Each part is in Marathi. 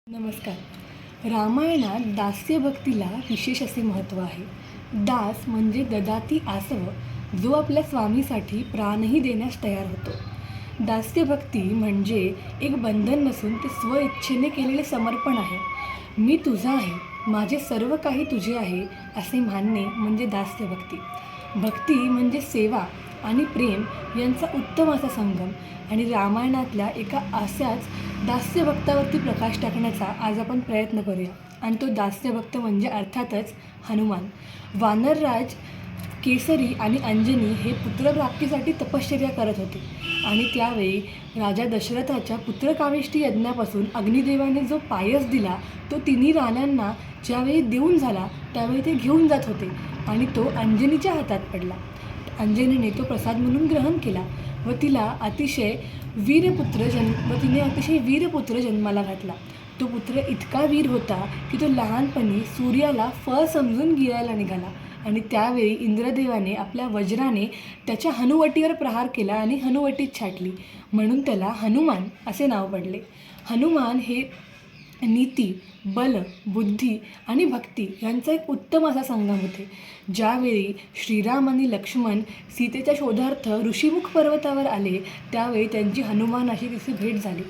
नमस्कार. रामायणात दास्यभक्तीला विशेष असे महत्त्व आहे. दास म्हणजे ददाती आसव, जो आपल्या स्वामीसाठी प्राणही देण्यास तयार होतो. दास्यभक्ती म्हणजे एक बंधन नसून ते स्वइच्छेने केलेले समर्पण आहे. मी तुझा आहे, माझे सर्व काही तुझे आहे असे मानणे म्हणजे दास्यभक्ती. भक्ती म्हणजे सेवा आणि प्रेम यांचा उत्तम असा संगम. आणि रामायणातल्या एका अशाच दास्यभक्तावरती प्रकाश टाकण्याचा आज आपण प्रयत्न करूया. आणि तो दास्यभक्त म्हणजे अर्थातच हनुमान. वानरराज केसरी आणि अंजनी हे पुत्रप्राप्तीसाठी तपश्चर्या करत होते. आणि त्यावेळी राजा दशरथाच्या पुत्रकामेष्टी यज्ञापासून अग्निदेवाने जो पायस दिला तो तिन्ही राण्यांना ज्यावेळी देऊन झाला त्यावेळी ते घेऊन जात होते आणि तो अंजनीच्या हातात पडला. अंजनीने तो प्रसाद म्हणून ग्रहण केला व तिने अतिशय वीरपुत्र जन्माला घातला. तो पुत्र इतका वीर होता की तो लहानपणी सूर्याला फळ समजून गिळायला निघाला आणि त्यावेळी इंद्रदेवाने आपल्या वज्राने त्याच्या हनुवटीवर प्रहार केला आणि हनुवटीत छाटली, म्हणून त्याला हनुमान असे नाव पडले. हनुमान हे नीती, बल, बुद्धी आणि भक्ती यांचा एक उत्तम असा संगम होते. ज्यावेळी श्रीराम आणि लक्ष्मण सीतेच्या शोधार्थ ऋषीमुख पर्वतावर आले त्यावेळी त्यांची हनुमानाशी तिची भेट झाली.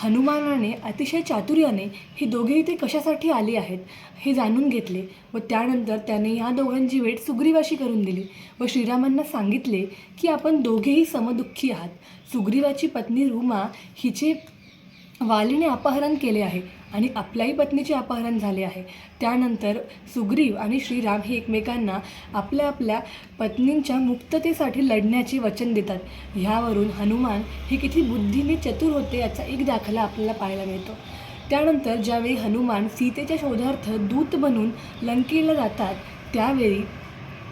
हनुमानाने अतिशय चातुर्याने हे दोघेही ते कशासाठी आले आहेत हे जाणून घेतले व त्यानंतर त्याने ह्या दोघांची भेट सुग्रीवाशी करून दिली व श्रीरामांना सांगितले की आपण दोघेही समदुःखी आहात. सुग्रीवाची पत्नी रुमा हिचे वालीने अपहरण केले आहे आणि आपल्याही पत्नीचे अपहरण झाले आहे. त्यानंतर सुग्रीव आणि श्रीराम हे एकमेकांना आपल्या आपल्या पत्नींच्या मुक्ततेसाठी लढण्याचे वचन देतात. ह्यावरून हनुमान हे किती बुद्धीने चतुर होते याचा एक दाखला आपल्याला पाहायला मिळतो. त्यानंतर ज्यावेळी हनुमान सीतेच्या शोधार्थ दूत बनून लंकेला जातात त्यावेळी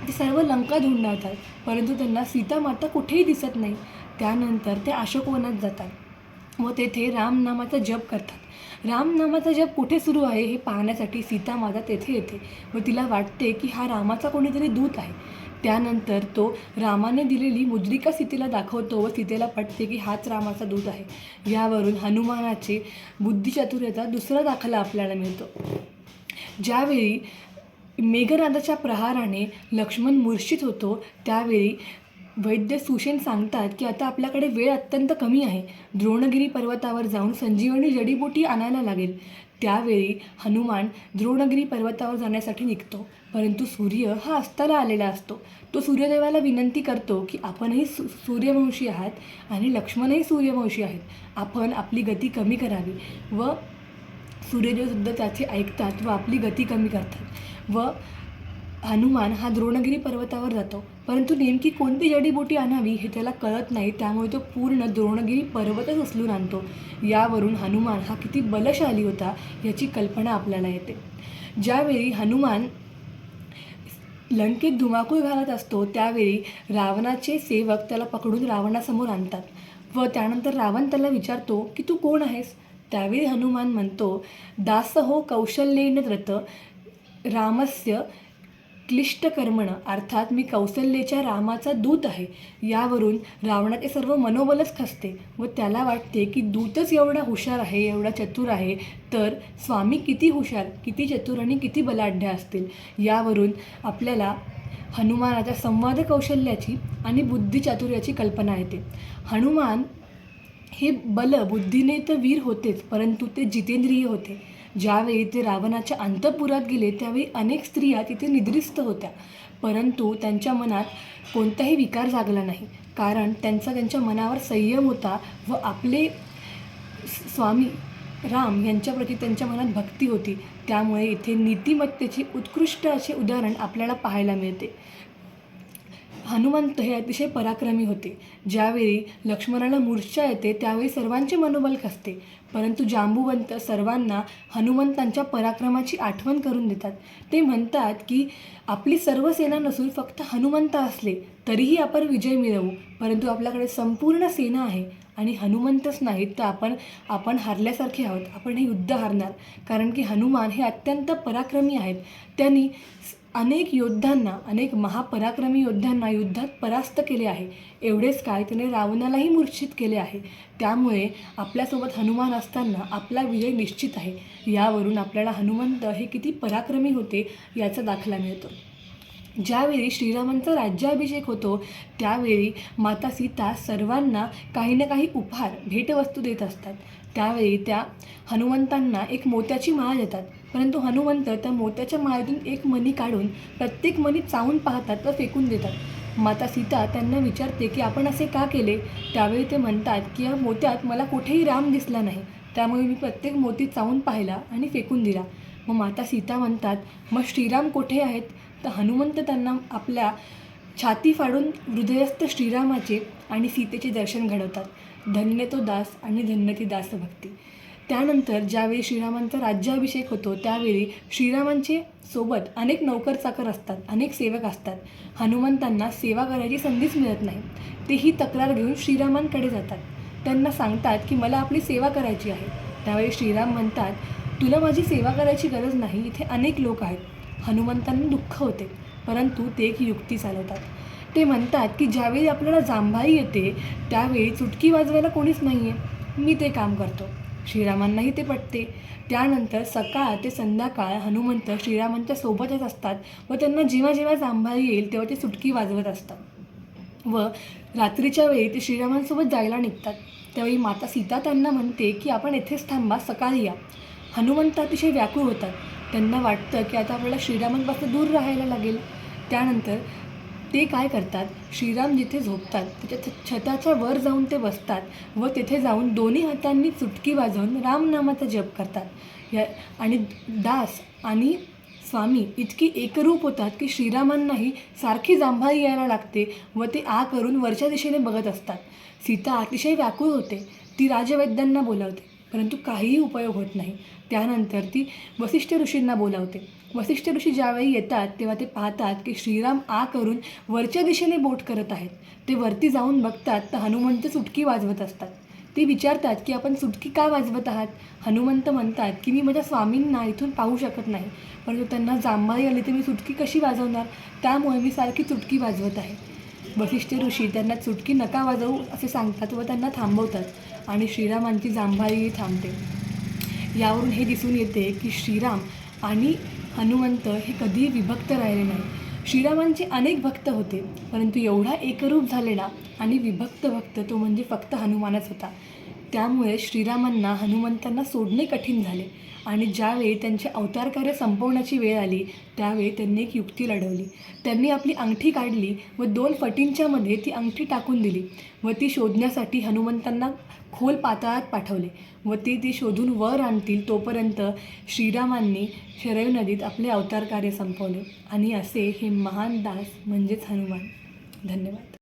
ते सर्व लंका धुंडाळतात, परंतु त्यांना सीता माता कुठेही दिसत नाही. त्यानंतर ते अशोकवनात जातात व तेथे रामनामाचा जप करतात. रामनामाचा जप कुठे सुरू आहे हे पाहण्यासाठी सीता माता तेथे येते व तिला वाटते की हा रामाचा कोणीतरी दूत आहे. त्यानंतर तो रामाने दिलेली मुद्रिका सीतेला दाखवतो व सीतेला पटते की हाच रामाचा दूत आहे. यावरून हनुमानाचे बुद्धिचातुर्याचा दुसरा दाखला आपल्याला मिळतो. ज्यावेळी मेघनादाच्या प्रहाराने लक्ष्मण मूर्छित होतो त्यावेळी वैद्य सुषेण सांगतात की आता आपल्याकडे वेळ अत्यंत कमी आहे, द्रोणगिरी पर्वतावर जाऊन संजीवनी जडीबुटी आणायला लागेल. त्यावेळी हनुमान द्रोणगिरी पर्वतावर जाण्यासाठी निघतो, परंतु सूर्य हा अस्ताला आलेला असतो. तो सूर्यदेवाला विनंती करतो की आपणही सूर्यवंशी आहात आणि लक्ष्मणही सूर्यवंशी आहेत, आपण आपली गती कमी करावी. व सूर्यदेवसुद्धा त्याचे ऐकतात व आपली गती कमी करतात व हनुमान हा द्रोणगिरी पर्वतावर जातो, परंतु नेमकी कोणती जडीबुटी आणावी हे त्याला कळत नाही. त्यामुळे तो पूर्ण द्रोणगिरी पर्वतच उचलून आणतो. यावरून हनुमान हा किती बलशाली होता याची कल्पना आपल्याला येते. ज्यावेळी हनुमान लंकेत धुमाकूळ घालत असतो त्यावेळी रावणाचे सेवक त्याला पकडून रावणासमोर आणतात व त्यानंतर रावण त्याला विचारतो की तू कोण आहेस. त्यावेळी हनुमान म्हणतो, दासहो कौशल्येन त्रत रामस्य क्लिष्टकर्मण, अर्थात मी कौशल्याच्या रामाचा दूत आहे. यावरून रावणाचे सर्व मनोबलच खचते व त्याला वाटते की दूतच एवढा हुशार आहे, एवढा चतुर आहे, तर स्वामी किती हुशार, किती चतुर आणि किती बलाढ्य असतील. यावरून आपल्याला हनुमानाच्या संवाद कौशल्याची आणि बुद्धिचातुर्याची कल्पना येते. हनुमान हे बुद्धीने तर वीर होतेच, परंतु ते जितेंद्रिय होते. ज्यावेळी ते रावणाच्या अंतःपुरात गेले त्यावेळी अनेक स्त्रिया तिथे निद्रिस्त होत्या, परंतु त्यांच्या मनात कोणताही विकार जागला नाही, कारण त्यांच्या मनावर संयम होता व आपले स्वामी राम यांच्याप्रती त्यांच्या मनात भक्ती होती. त्यामुळे इथे नीतिमत्तेचे उत्कृष्ट असे उदाहरण आपल्याला पाहायला मिळते. हनुमंत हे अतिशय पराक्रमी होते. ज्यावेळी लक्ष्मणाला मूर्छा येते त्यावेळी सर्वांचे मनोबल खचते, परंतु जांबुवंत सर्वांना हनुमंतांच्या पराक्रमाची आठवण करून देतात. ते म्हणतात की आपली सर्व सेना नसून फक्त हनुमंत असले तरीही आपण विजय मिळवू, परंतु आपल्याकडे संपूर्ण सेना आहे आणि हनुमंतच नाहीत तर आपण हारल्यासारखे आहोत, आपण हे युद्ध हारणार. कारण की हनुमान हे अत्यंत पराक्रमी आहेत. त्यांनी अनेक योद्ध्यांना, अनेक महापराक्रमी योद्ध्यांना युद्धात परास्त केले आहे. एवढेच काय, त्याने रावणालाही मूर्छित केले आहे. त्यामुळे आपल्यासोबत हनुमान असताना आपला विजय निश्चित आहे. यावरून आपल्याला हनुमंत हे किती पराक्रमी होते याचा दाखला मिळतो. ज्यावेळी श्रीरामांचा राज्याभिषेक होतो त्यावेळी माता सीता सर्वांना काही ना काही उपहार, भेटवस्तू देत असतात. त्यावेळी त्या हनुमंतांना एक मोत्याची माळ देतात, परंतु हनुमंत त्या मोत्याच्या माळेतून एक मणी काढून प्रत्येक मणी चावून पाहतात व फेकून देतात. माता सीता त्यांना विचारते की आपण असे का केले? त्यावेळी ते म्हणतात की या मोत्यात मला कुठेही राम दिसला नाही, त्यामुळे मी प्रत्येक मोती चावून पाहिला आणि फेकून दिला. मग माता सीता म्हणतात, मग श्रीराम कुठे आहेत? तर हनुमंत त्यांना आपल्या छाती फाडून हृदयस्थ श्रीरामाचे आणि सीतेचे दर्शन घडवतात. धन्य तो दास आणि धन्य ती दासभक्ती. त्यानंतर ज्यावेळी श्रीरामांचा राज्याभिषेक होतो त्यावेळी श्रीरामांचे सोबत अनेक नौकर चाकर असतात, अनेक सेवक असतात. हनुमंतांना सेवा करायची संधीच मिळत नाही. तेही तक्रार घेऊन श्रीरामांकडे जातात. त्यांना सांगतात की मला आपली सेवा करायची आहे. त्यावेळी श्रीराम म्हणतात, तुला माझी सेवा करायची गरज नाही, इथे अनेक लोक आहेत. हनुमंतांना दुःख होते, परंतु ते एक युक्ती चालवतात. ते म्हणतात की ज्यावेळी आपल्याला जांभई येते त्यावेळी चुटकी वाजवायला कोणीच नाही आहे, मी ते काम करतो. श्रीरामांनाही ते पटते. त्यानंतर सकाळ ते संध्याकाळ हनुमंत श्रीरामांच्या सोबतच असतात व त्यांना जेव्हा जेव्हा जांभई येईल तेव्हा ते चुटकी वाजवत असतात. व रात्रीच्या वेळी ते श्रीरामांसोबत जायला निघतात. त्यावेळी माता सीता त्यांना म्हणते की आपण येथेच थांबा, सकाळी या. हनुमंत अतिशय व्याकुळ होतात. त्यांना वाटतं की आता आपल्याला श्रीरामांपासून दूर राहायला लागेल. त्यानंतर ते काय करतात, श्रीराम जिथे झोपतात त्याच्या छताच्या वर जाऊन ते बसतात व तिथे जाऊन दोन्ही हातांनी चुटकी वाजवून रामनामाचा जप करतात. आणि दास आणि स्वामी इतकी एकरूप होतात की श्रीरामांनाही सारखी जांभई यायला लागते व ते आ करून वरच्या दिशेने बघत असतात. सीता अतिशय व्याकुळ होते. ती राजवैद्यांना बोलावते, परंतु काहीही उपयोग होत नाही. त्यानंतर ती वसिष्ठ ऋषींना बोलावते. वसिष्ठ ऋषी ज्यावेळी येतात तेव्हा ते पाहतात की श्रीराम आ करून वरच्या दिशेने बोट करत आहेत. ते वरती जाऊन बघतात तर हनुमंत चुटकी वाजवत असतात. ते विचारतात की आपण चुटकी का वाजवत आहात? हनुमंत म्हणतात की मी माझ्या स्वामींना इथून पाहू शकत नाही, परंतु त्यांना जांभई आली तर मी चुटकी कशी वाजवणार, त्यामुळे मी सारखी चुटकी वाजवत आहे. वसिष्ठ ऋषी त्यांना चुटकी नका वाजवू असे सांगतात व त्यांना थांबवतात आणि श्रीरामांची जांभईही थांबते. यावरून हे दिसून येते की श्रीराम आणि हनुमंत हे कधीही विभक्त राहिले नाही. श्रीरामांचे अनेक भक्त होते, परंतु एवढा एकरूप झालेला आणि विभक्त भक्त तो म्हणजे फक्त हनुमानच होता. त्यामुळे श्रीरामांना हनुमंतांना सोडणे कठीण झाले आणि ज्यावेळी त्यांचे अवतारकार्य संपवण्याची वेळ आली त्यावेळी त्यांनी एक युक्ती लढवली. त्यांनी आपली अंगठी काढली व 2 फटींच्या मध्ये ती अंगठी टाकून दिली व ती शोधण्यासाठी हनुमंतांना खोल पाताळात पाठवले व ती शोधून वर आणतील तोपर्यंत श्रीरामांनी शरयू नदीत आपले अवतारकार्य संपवले. आणि असे हे महान दास म्हणजेच हनुमान. धन्यवाद.